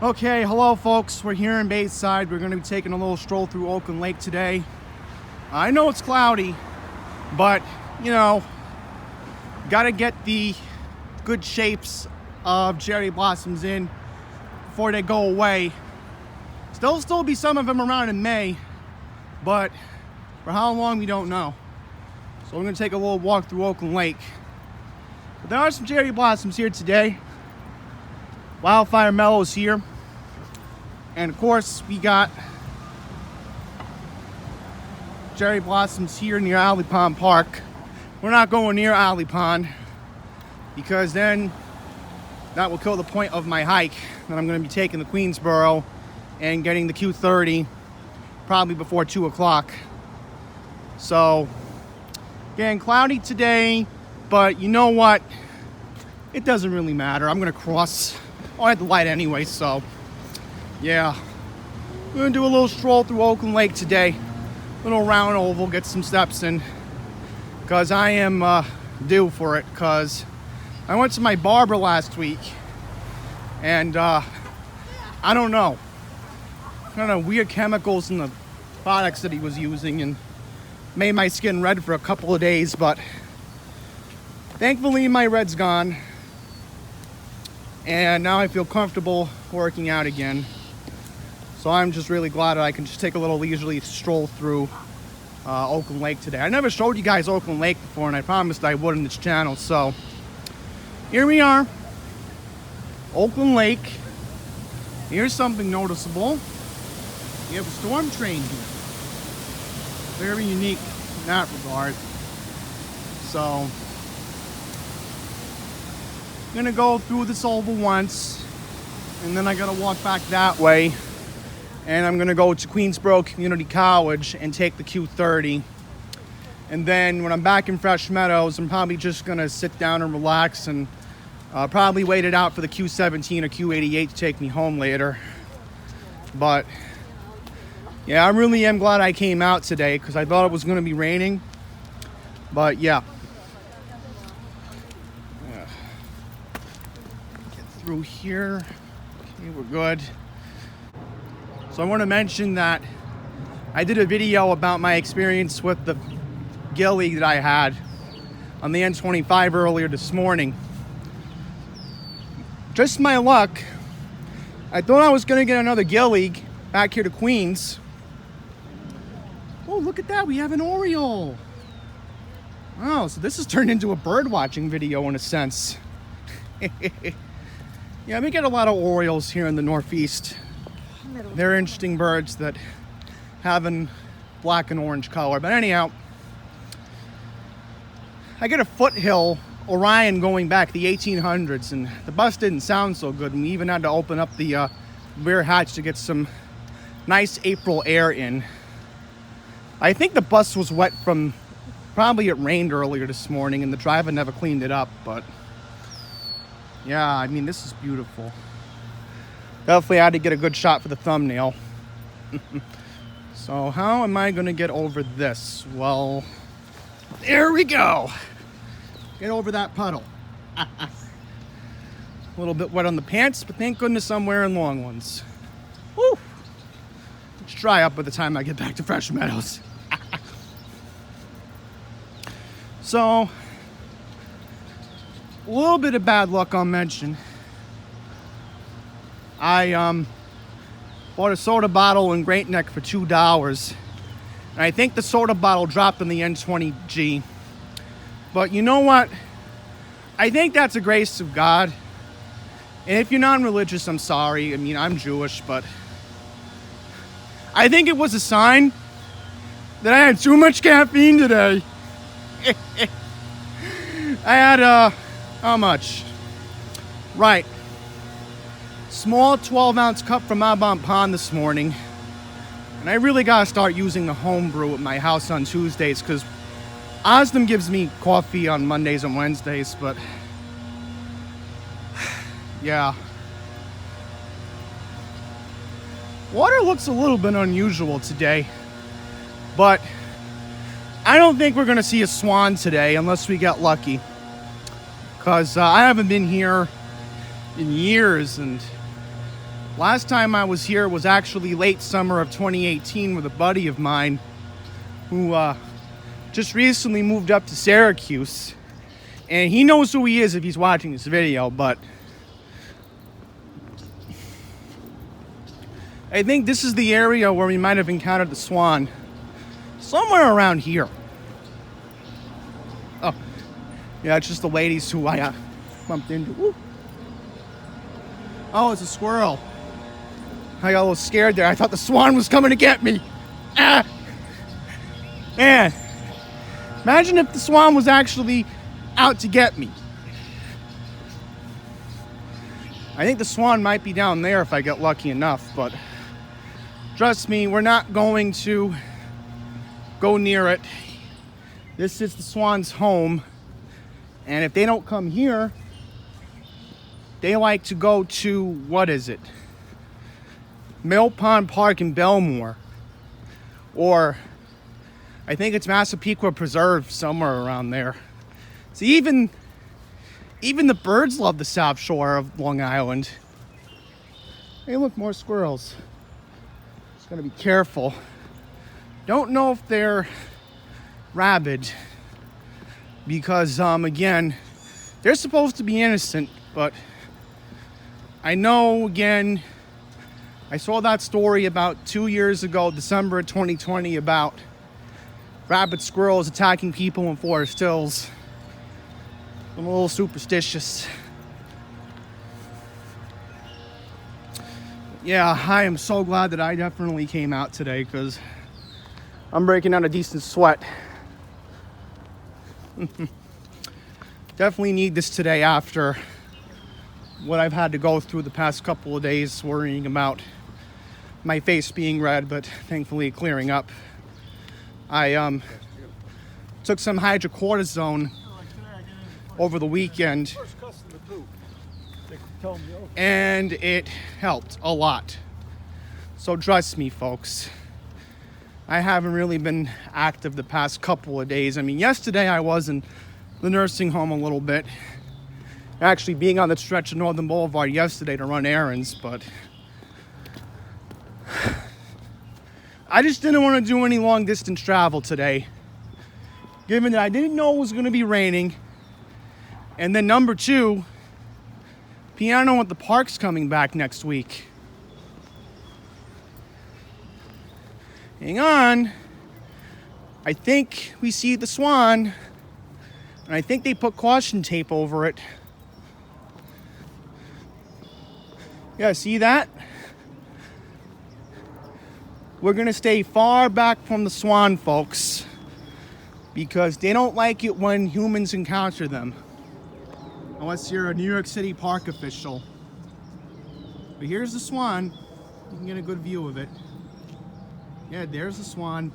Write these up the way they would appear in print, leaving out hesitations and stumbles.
Okay, hello folks. We're here in Bayside. We're going to be taking a little stroll through Oakland Lake today. I know it's cloudy, but you know, gotta get the good shapes of cherry blossoms in before they go away. There'll still be some of them around in May, but for how long we don't know. So we're going to take a little walk through Oakland Lake. But there are some cherry blossoms here today. Wildfire Mellows here. And of course, we got cherry blossoms here near Alley Pond Park. We're not going near Alley Pond because then that will kill the point of my hike. And I'm going to be taking the Queensboro and getting the Q30 probably before 2 o'clock. So, again, cloudy today, but you know what? It doesn't really matter. I'm going to cross. I have the light anyway, so yeah. We're going to do a little stroll through Oakland Lake today. Little round oval, get some steps in. Because I am due for it. Because I went to my barber last week. And I don't know. Kind of weird chemicals in the products that he was using. And made my skin red for a couple of days. But thankfully my red's gone. And now I feel comfortable working out again. So I'm just really glad that I can just take a little leisurely stroll through Oakland Lake today. I never showed you guys Oakland Lake before, and I promised I would in this channel. So here we are, Oakland Lake. Here's something noticeable. You have a storm train here. Very unique in that regard. So I'm gonna go through this oval once, and then I gotta walk back that way. And I'm gonna go to Queensboro Community College and take the Q30. And then when I'm back in Fresh Meadows, I'm probably just gonna sit down and relax and probably wait it out for the Q17 or Q88 to take me home later. But yeah, I really am glad I came out today because I thought it was gonna be raining. But yeah. Get through here. Okay, we're good. So I want to mention that I did a video about my experience with the gilly that I had on the N25 earlier this morning. Just my luck, I thought I was going to get another gilly back here to Queens. Oh, look at that, we have an oriole. Oh, so this has turned into a bird watching video in a sense. Yeah, we get a lot of orioles here in the Northeast. They're interesting birds that have a black and orange color. But anyhow, I get a foothill Orion going back the 1800s, and the bus didn't sound so good. And we even had to open up the rear hatch to get some nice April air in. I think the bus was wet from, probably it rained earlier this morning, and the driver never cleaned it up. But yeah, I mean, this is beautiful. Definitely had to get a good shot for the thumbnail. So how am I going to get over this? Well, there we go. Get over that puddle. A little bit wet on the pants, but thank goodness I'm wearing long ones. Woo! It's dry up by the time I get back to Fresh Meadows. So, a little bit of bad luck I'll mention. I bought a soda bottle in Great Neck for $2. And I think the soda bottle dropped in the N20G. But you know what? I think that's a grace of God. And if you're non-religious, I'm sorry. I mean, I'm Jewish, but I think it was a sign that I had too much caffeine today. I had, how much? Right. Small 12-ounce cup from Audubon Pond this morning. And I really got to start using the home brew at my house on Tuesdays because Osdom gives me coffee on Mondays and Wednesdays, but yeah. Water looks a little bit unusual today, but I don't think we're going to see a swan today unless we get lucky. Because I haven't been here in years, and Last time I was here was actually late summer of 2018 with a buddy of mine who just recently moved up to Syracuse. And he knows who he is if he's watching this video, but I think this is the area where we might have encountered the swan. Somewhere around here. Oh, yeah, it's just the ladies who I bumped into. Woo. Oh, it's a squirrel. I got a little scared there. I thought the swan was coming to get me. Ah! Man, imagine if the swan was actually out to get me. I think the swan might be down there if I get lucky enough, but trust me, we're not going to go near it. This is the swan's home, and if they don't come here, they like to go to, what is it? Mill Pond Park in Belmore, or I think it's Massapequa Preserve, somewhere around there. See, even the birds love the South Shore of Long Island. Hey, look, more squirrels. Just gotta be careful. Don't know if they're rabid, because again, they're supposed to be innocent, but I know, again, I saw that story about 2 years ago, December of 2020, about rabid squirrels attacking people in Forest Hills. I'm a little superstitious. Yeah, I am so glad that I definitely came out today, because I'm breaking out a decent sweat. Definitely need this today after what I've had to go through the past couple of days, worrying about my face being red, but thankfully clearing up. I took some hydrocortisone over the weekend, and it helped a lot. So trust me, folks, I haven't really been active the past couple of days. I mean, yesterday I was in the nursing home a little bit, actually being on the stretch of Northern Boulevard yesterday to run errands, but I just didn't want to do any long distance travel today, given that I didn't know it was going to be raining. And then number two, Piano at the Park's coming back next week. Hang on. I think we see the swan, and I think they put caution tape over it. Yeah, see that? We're gonna stay far back from the swan, folks, because they don't like it when humans encounter them. Unless you're a New York City park official. But here's the swan. You can get a good view of it. Yeah, there's the swan.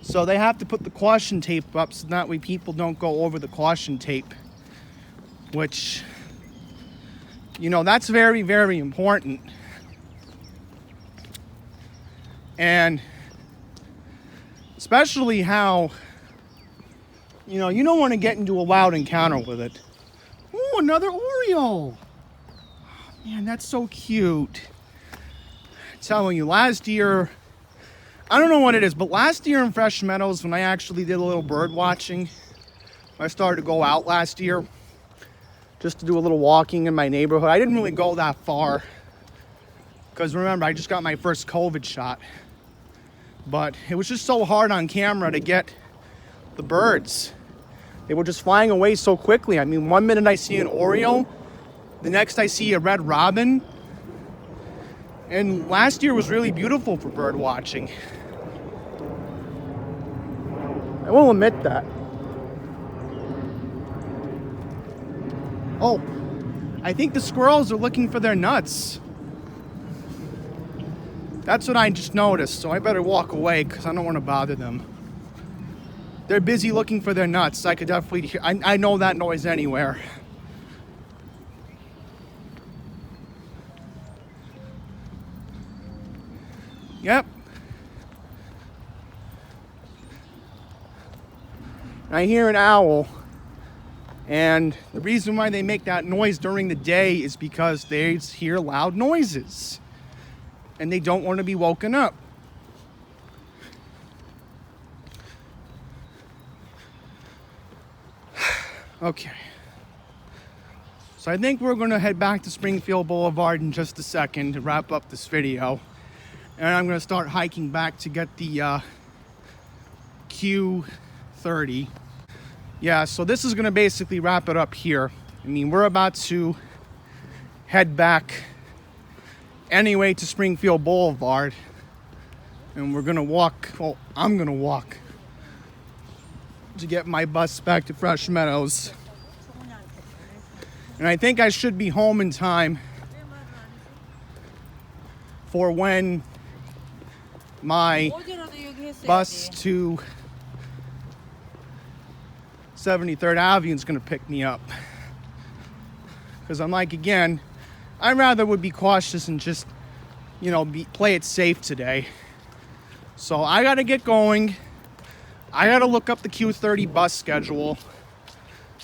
So they have to put the caution tape up so that way people don't go over the caution tape. Which, you know, that's very, very important. And especially how, you don't want to get into a loud encounter with it. Ooh, another Oreo. Oh, man, that's so cute. I'm telling you, last year, I don't know what it is, but last year in Fresh Meadows, when I actually did a little bird watching, I started to go out last year just to do a little walking in my neighborhood. I didn't really go that far because, remember, I just got my first COVID shot. But it was just so hard on camera to get the birds. They were just flying away so quickly. I mean, one minute I see an Oreo, the next I see a red robin. And last year was really beautiful for bird watching. I will admit that. Oh, I think the squirrels are looking for their nuts. That's what I just noticed, so I better walk away because I don't want to bother them. They're busy looking for their nuts. I could definitely hear, I know that noise anywhere. Yep. I hear an owl. And the reason why they make that noise during the day is because they hear loud noises and they don't want to be woken up. Okay. So I think we're going to head back to Springfield Boulevard in just a second to wrap up this video. And I'm going to start hiking back to get the Q30. Yeah, so this is going to basically wrap it up here. I mean, we're about to head back anyway to Springfield Boulevard. And we're going to walk, well, I'm going to walk to get my bus back to Fresh Meadows. And I think I should be home in time for when my bus to 73rd Avenue is going to pick me up. Because I'm like, again, I rather would be cautious and just, you know, play it safe today. So I got to get going. I got to look up the Q30 bus schedule.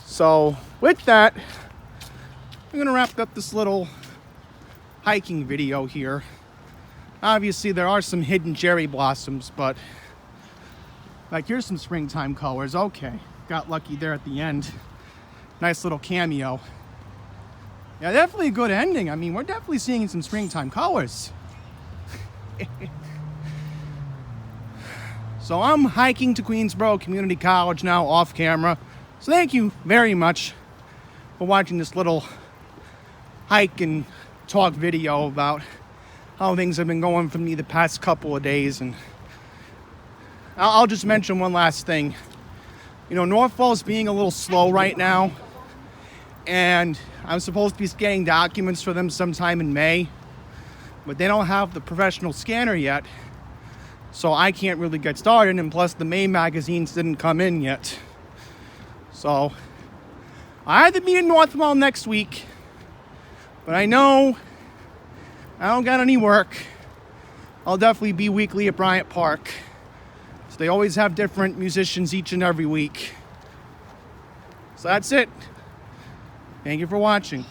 So with that, I'm going to wrap up this little hiking video here. Obviously, there are some hidden cherry blossoms, but like, here's some springtime colors. Okay, got lucky there at the end. Nice little cameo. Yeah, definitely a good ending. I mean, we're definitely seeing some springtime colors. So I'm hiking to Queensboro Community College now off camera. So thank you very much for watching this little hike and talk video about how things have been going for me the past couple of days. And I'll just mention one last thing. You know, Northfall's being a little slow right now, and I'm supposed to be getting documents for them sometime in May, but they don't have the professional scanner yet, so I can't really get started, and plus the May magazines didn't come in yet. So I have to be in Northwell next week, but I know I don't got any work. I'll definitely be weekly at Bryant Park. So they always have different musicians each and every week. So that's it. Thank you for watching.